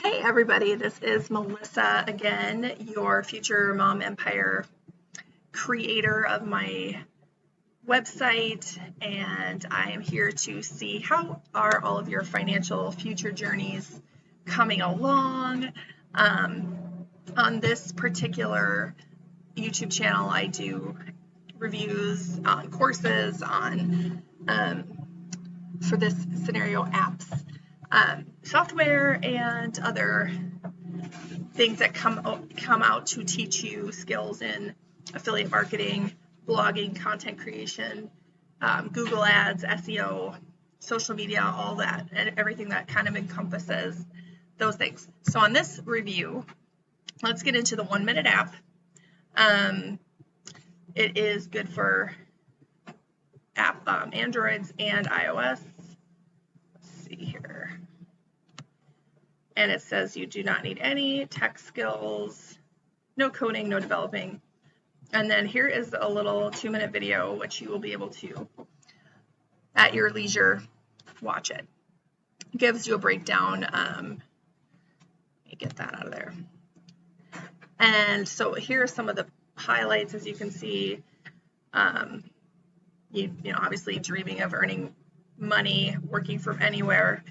Hey everybody, this is Melissa again, your future mom empire creator of my website, and I am here to see how are all of your financial future journeys coming along. On this particular YouTube channel, I do reviews on courses on for this scenario apps, software, and other things that come out to teach you skills in affiliate marketing, blogging, content creation, Google Ads, SEO, social media, all that, and everything that kind of encompasses those things. So on this review, let's get into the 1 minute app. It is good for Androids and iOS. Let's see here. And it says you do not need any tech skills, no coding, no developing. And then here is a little 2-minute video, which you will be able to, at your leisure, watch it. It gives you a breakdown. Let me get that out of there. And so here are some of the highlights. As you can see, you know, obviously dreaming of earning money, working from anywhere.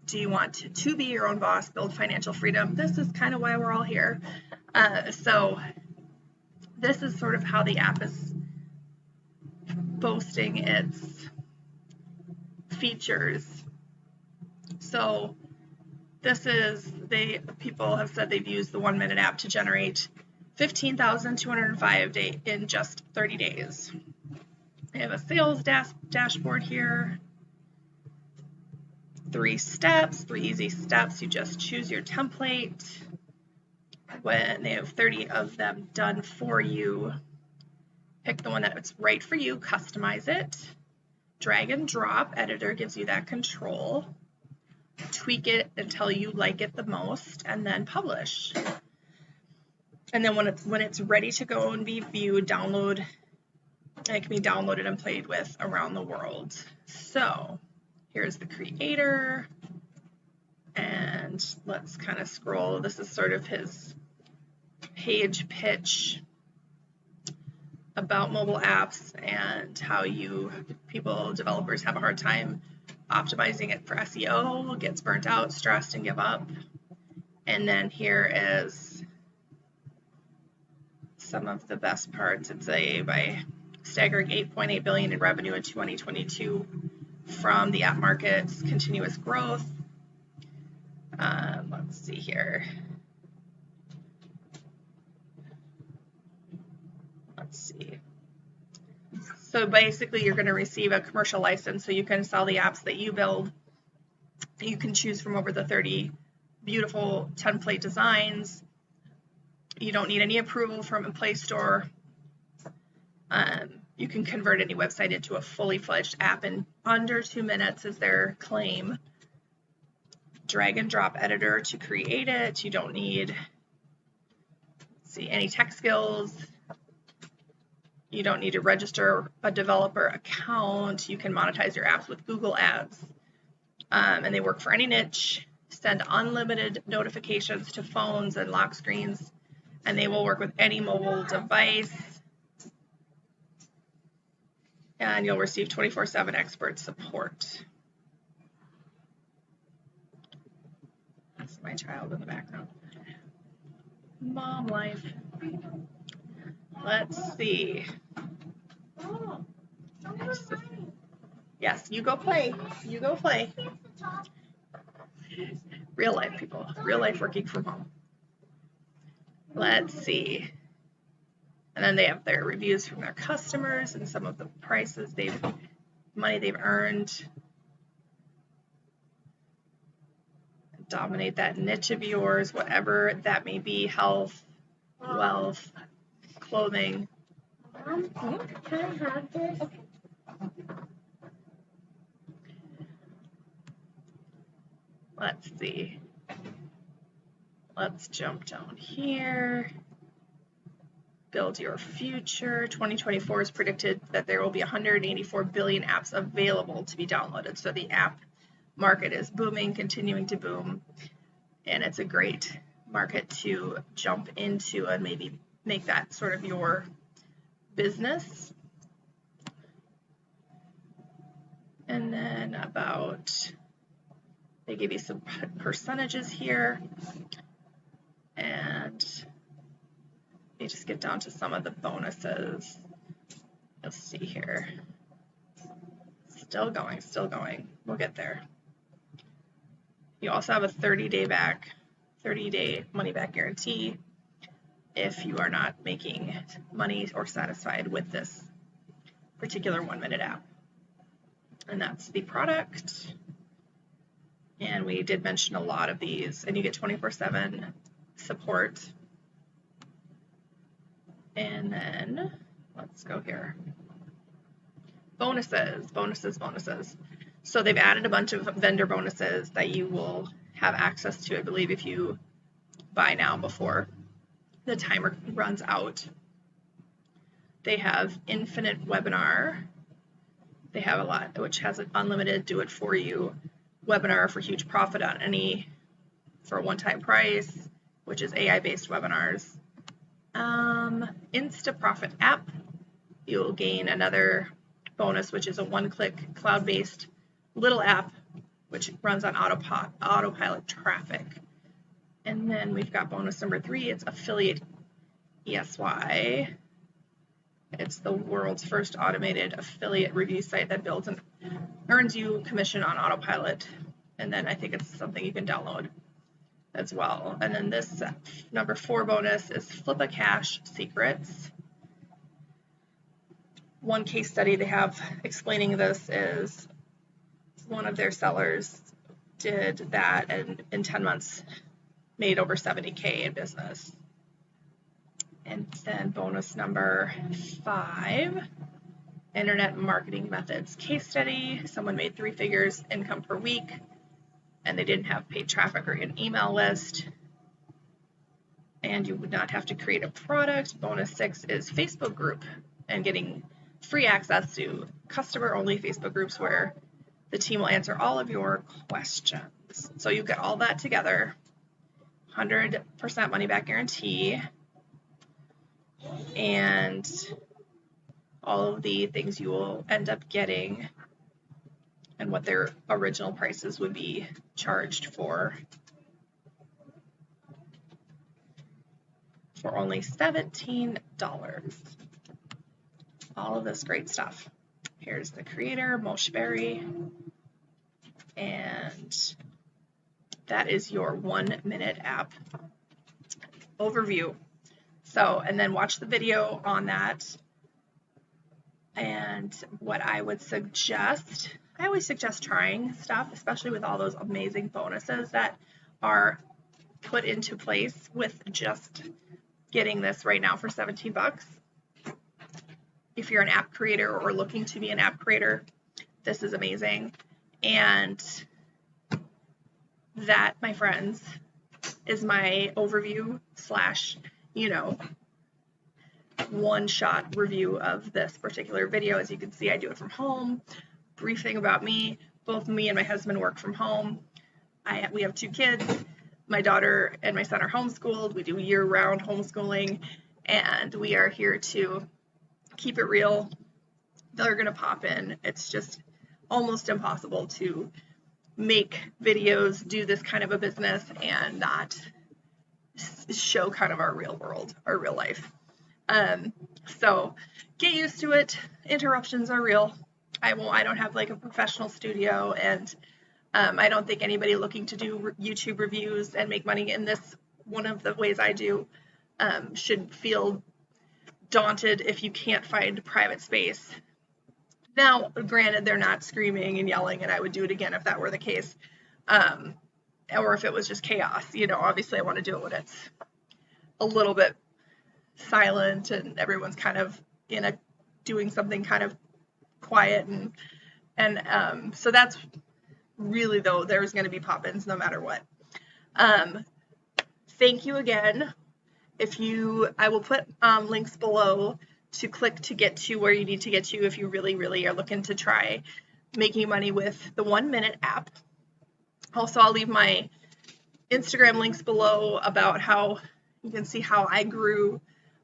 Do you want to be your own boss, build financial freedom? This is kind of why we're all here. So this is sort of how the app is boasting its features. So this is, people have said they've used the 1 minute app to generate $15,205 in just 30 days. They have a sales dashboard here. 3 easy steps. You just choose your template. When they have 30 of them done for you, pick the one that's right for you, customize it, drag and drop. Editor gives you that control. Tweak it until you like it the most, and then publish. And then when it's ready to go and be viewed, download, and it can be downloaded and played with around the world. So here's the creator, and let's kind of scroll. This is sort of his page pitch about mobile apps and how developers have a hard time optimizing it for SEO, gets burnt out, stressed, and give up. And then here is some of the best parts. It's by staggering $8.8 billion in revenue in 2022 from the app market's continuous growth. Let's see here. Let's see. So basically, you're going to receive a commercial license so you can sell the apps that you build. You can choose from over the 30 beautiful template designs. You don't need any approval from a Play Store. You can convert any website into a fully fledged app in under 2 minutes is their claim. Drag and drop editor to create it. You don't need any tech skills. You don't need to register a developer account. You can monetize your apps with Google Ads. And they work for any niche. Send unlimited notifications to phones and lock screens. And they will work with any mobile device. And you'll receive 24/7 expert support. That's my child in the background. Mom life. Let's see. Yes, you go play. You go play. Real life people. Real life working from home. Let's see. And then they have their reviews from their customers and some of the prices money they've earned. Dominate that niche of yours, whatever that may be, health, wealth, clothing. Mom, can I have this? Okay. Let's see. Let's jump down here. Build your future. 2024 is predicted that there will be 184 billion apps available to be downloaded. So the app market is booming, continuing to boom. and it's a great market to jump into and maybe make that sort of your business. And then they give you some percentages here, and you just get down to some of the bonuses. You'll see here. Still going. We'll get there. You also have a 30-day money back guarantee if you are not making money or satisfied with this particular 1-minute app. And that's the product. And we did mention a lot of these, and you get 24/7 support. And then let's go here. Bonuses. So they've added a bunch of vendor bonuses that you will have access to, I believe, if you buy now before the timer runs out. They have infinite webinar. They have a lot, which has an unlimited do-it-for-you webinar for huge profit on any for a one-time price, which is AI-based webinars. Insta Profit app. You'll gain another bonus, which is a one-click cloud-based little app, which runs on autopilot traffic. And then we've got bonus number 3. It's affiliate ESY. It's the world's first automated affiliate review site that builds and earns you commission on autopilot. And then I think it's something you can download as well. And then this number 4 bonus is Flip a Cash Secrets. One case study they have explaining this is one of their sellers did that and in 10 months made over $70K in business. And then bonus number 5, internet marketing methods case study. Someone made 3 figures income per week, and they didn't have paid traffic or an email list, and you would not have to create a product. Bonus 6 is Facebook group and getting free access to customer-only Facebook groups where the team will answer all of your questions. So you get all that together, 100% money-back guarantee, and all of the things you will end up getting and what their original prices would be charged for only $17. All of this great stuff. Here's the creator, Moshe Berry, and that is your 1-minute app overview. So, and then watch the video on that. And what I would suggest, I always suggest trying stuff, especially with all those amazing bonuses that are put into place with just getting this right now for 17 bucks. If you're an app creator or looking to be an app creator, this is amazing. And that, my friends, is my overview / one-shot review of this particular video. As you can see, I do it from home. Briefing about me. Both me and my husband work from home. We have 2 kids. My daughter and my son are homeschooled. We do year-round homeschooling, and we are here to keep it real. They're going to pop in. It's just almost impossible to make videos, do this kind of a business, and not show kind of our real world, our real life. So get used to it. Interruptions are real. I don't have like a professional studio, and I don't think anybody looking to do YouTube reviews and make money in this, one of the ways I do, should feel daunted if you can't find private space. Now, granted, they're not screaming and yelling, and I would do it again if that were the case, or if it was just chaos. Obviously I want to do it when it's a little bit silent and everyone's kind of doing something kind of quiet, and so that's really, though, there's going to be pop-ins no matter what. Thank you again. I will put links below to click to get to where you need to get to if you really, really are looking to try making money with the 1-minute app. Also, I'll leave my Instagram links below about how you can see how I grew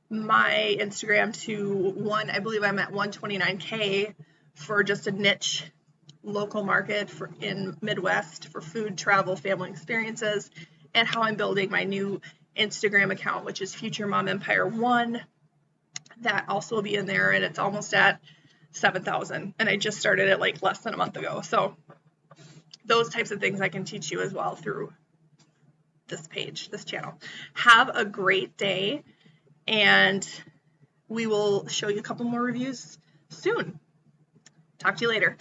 my Instagram to I believe I'm at 129K for just a niche local market in Midwest for food, travel, family experiences, and how I'm building my new Instagram account, which is Future Mom Empire 1. That also will be in there, and it's almost at 7,000, and I just started it like less than a month ago. So those types of things I can teach you as well through this page, this channel. Have a great day, and we will show you a couple more reviews soon. Talk to you later.